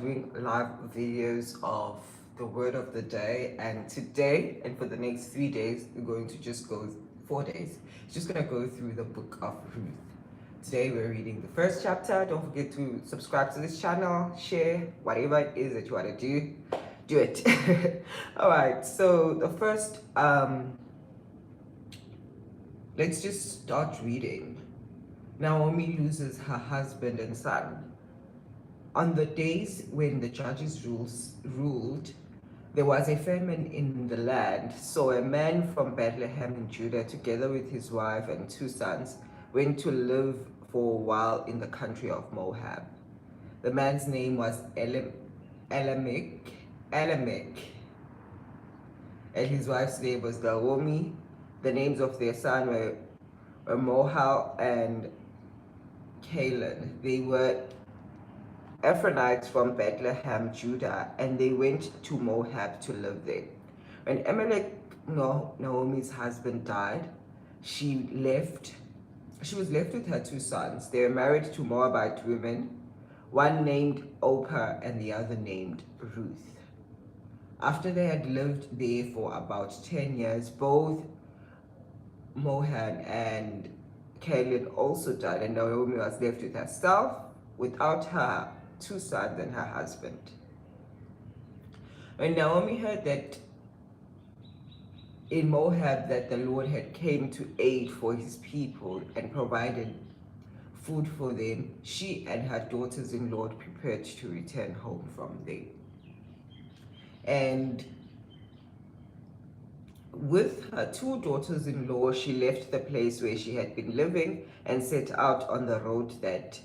doing live videos of the word of the day, and today and for the next 3 days we're going to just go 4 days, just gonna go through the book of Ruth. Today we're reading the first chapter. Don't forget to subscribe to this channel, share, whatever it is that you want to do it. All right, so the first let's just start reading. Naomi loses her husband and son. On the days when the judges ruled, there was a famine in the land. So a man from Bethlehem in Judah, together with his wife and 2 sons, went to live for a while in the country of Moab. The man's name was Elimelech, and his wife's name was Naomi. The names of their son were Mohal and Caleb. They were Ephraimites from Bethlehem, Judah, and they went to Moab to live there. When Elimelech, Naomi's husband, died, she was left with her 2 sons. They were married to Moabite women, one named Oprah and the other named Ruth. After they had lived there for about 10 years, both Mohan and Caleb also died, and Naomi was left with herself without her 2 sons and her husband. When Naomi heard that in Moab that the Lord had came to aid for his people and provided food for them, she and her daughters-in-law prepared to return home from there. And with her 2 daughters-in-law, she left the place where she had been living and set out on the road that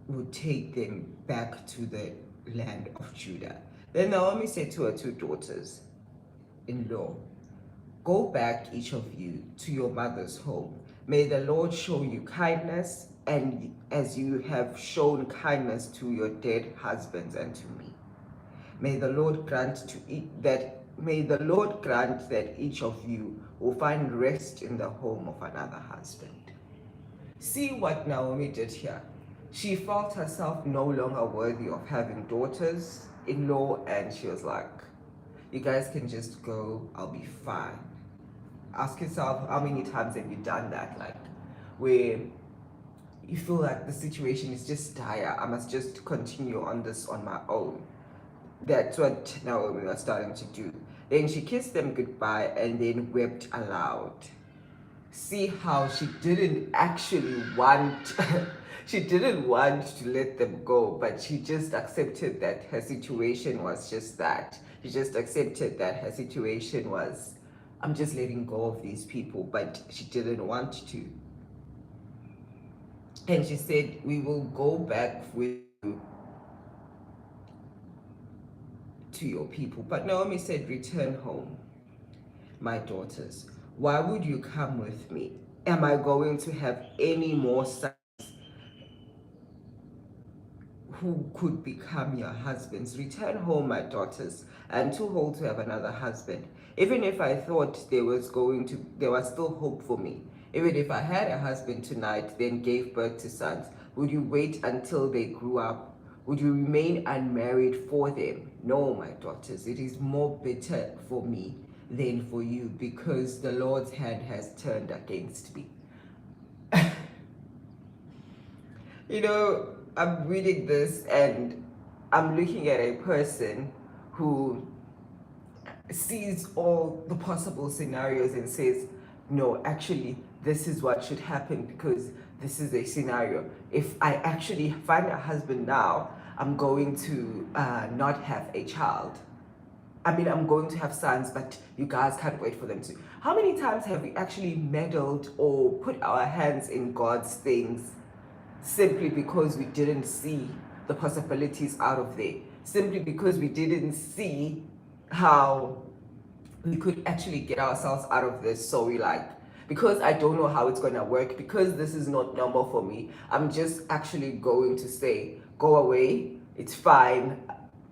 would take them back to the land of Judah. Then Naomi said to her 2 daughters-in-law, "Go back, each of you, to your mother's home. May the Lord show you kindness, and as you have shown kindness to your dead husbands and to me. May the Lord grant that each of you will find rest in the home of another husband." See what Naomi did here. She felt herself no longer worthy of having daughters-in-law, and she was like, you guys can just go, I'll be fine. Ask yourself, how many times have you done that? Like, where you feel like the situation is just dire, I must just continue on this on my own. That's what Naomi was starting to do. Then she kissed them goodbye and then wept aloud. See how she didn't actually want she didn't want to let them go, but she just accepted that her situation was just that. She just accepted that her situation was, I'm just letting go of these people, but she didn't want to. And she said, we will go back with you to your people. But Naomi said, return home, my daughters. Why would you come with me? Am I going to have any more sons who could become your husbands? Return home, my daughters. I'm too old to have another husband. Even if I thought there was still hope for me. Even if I had a husband tonight, then gave birth to sons, would you wait until they grew up? Would you remain unmarried for them? No, my daughters, it is more bitter for me than for you, because the Lord's hand has turned against me. I'm reading this and I'm looking at a person who sees all the possible scenarios and says, no, actually, this is what should happen because this is a scenario. If I actually find a husband now, I'm going to not have a child. I mean, I'm going to have sons, but you guys can't wait for them to. How many times have we actually meddled or put our hands in God's things simply because we didn't see the possibilities out of there? Simply because we didn't see how we could actually get ourselves out of this. So we like, because I don't know how it's going to work, because this is not normal for me, I'm just actually going to say, go away, it's fine,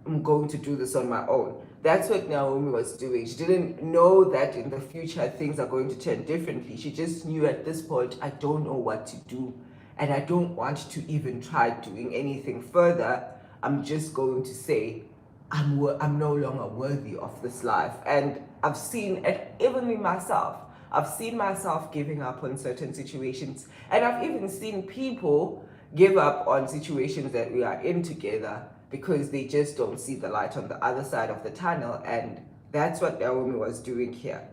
I'm going to do this on my own. That's what Naomi was doing. She didn't know that in the future things are going to turn differently. She just knew at this point, I don't know what to do, and I don't want to even try doing anything further. I'm just going to say I'm no longer worthy of this life. And I've seen it, even in myself, I've seen myself giving up on certain situations, and I've even seen people give up on situations that we are in together because they just don't see the light on the other side of the tunnel. And that's what Naomi was doing here,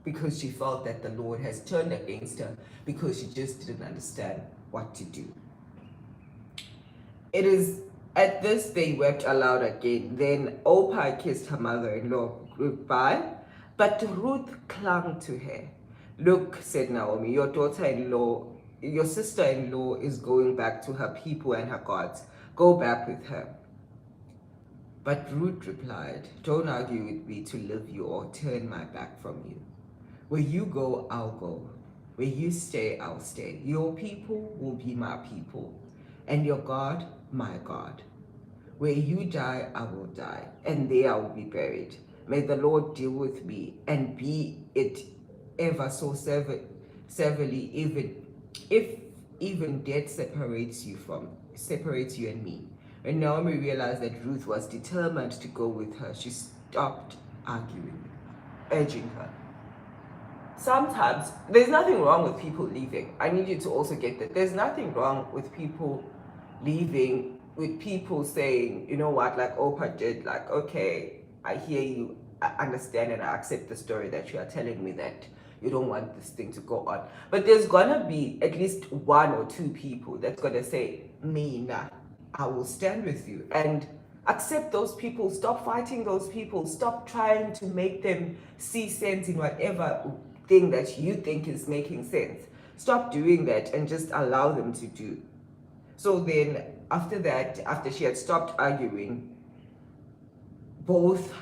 because she felt that the Lord has turned against her because she just didn't understand what to do. It is at this they wept aloud again. Then Orpah kissed her mother-in-law goodbye, but Ruth clung to her. Look, said Naomi, your daughter-in-law, your sister-in-law is going back to her people and her gods. Go back with her. But Ruth replied, don't argue with me to leave you or turn my back from you. Where you go, I'll go. Where you stay, I'll stay. Your people will be my people, and your God, my God. Where you die, I will die, and there I will be buried. May the Lord deal with me, and be it ever so severely, even death separates you and me. When Naomi realized that Ruth was determined to go with her, she stopped arguing, urging her. Sometimes there's nothing wrong with people leaving. I need you to also get that. There's nothing wrong with people leaving, with people saying, you know what, like Oprah did, like, okay, I hear you, I understand, and I accept the story that you are telling me that you don't want this thing to go on. But there's gonna be at least one or two people that's gonna say, me, nah, I will stand with you. And accept those people, stop fighting those people, stop trying to make them see sense in whatever thing that you think is making sense. Stop doing that and just allow them to do. So then after that, after she had stopped arguing, both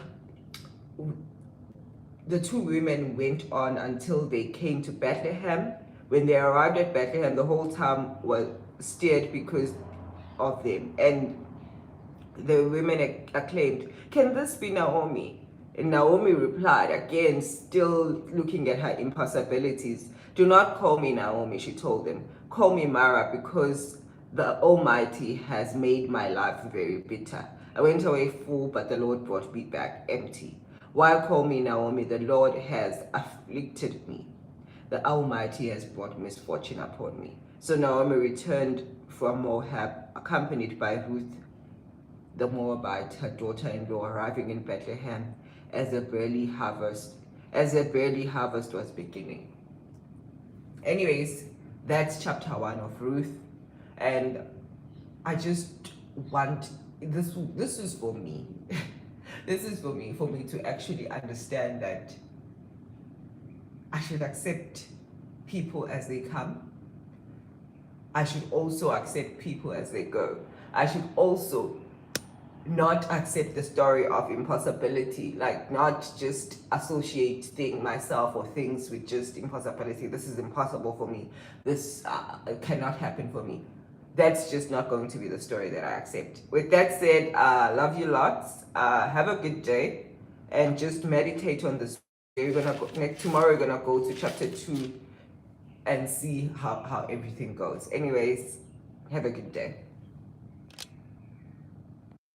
the two women went on until they came to Bethlehem. When they arrived at Bethlehem, the whole town was stirred because of them. And the women acclaimed, can this be Naomi? And Naomi replied, again, still looking at her impossibilities, do not call me Naomi, she told them. Call me Mara, because the Almighty has made my life very bitter. I went away full, but the Lord brought me back empty. Why call me Naomi? The Lord has afflicted me. The Almighty has brought misfortune upon me. So Naomi returned from Moab, accompanied by Ruth the Moabite, her daughter-in-law, arriving in Bethlehem as a barley harvest was beginning. Anyways, that's chapter 1 of Ruth, and I just want this is for me. This is for me to actually understand that I should accept people as they come. I should also accept people as they go. I should also not accept the story of impossibility, like not just associate myself or things with just impossibility. This is impossible for me. This cannot happen for me. That's just not going to be the story that I accept. With that said, love you lots. Have a good day, and just meditate on this. Tomorrow we're gonna go to chapter 2 and see how everything goes. Anyways, have a good day.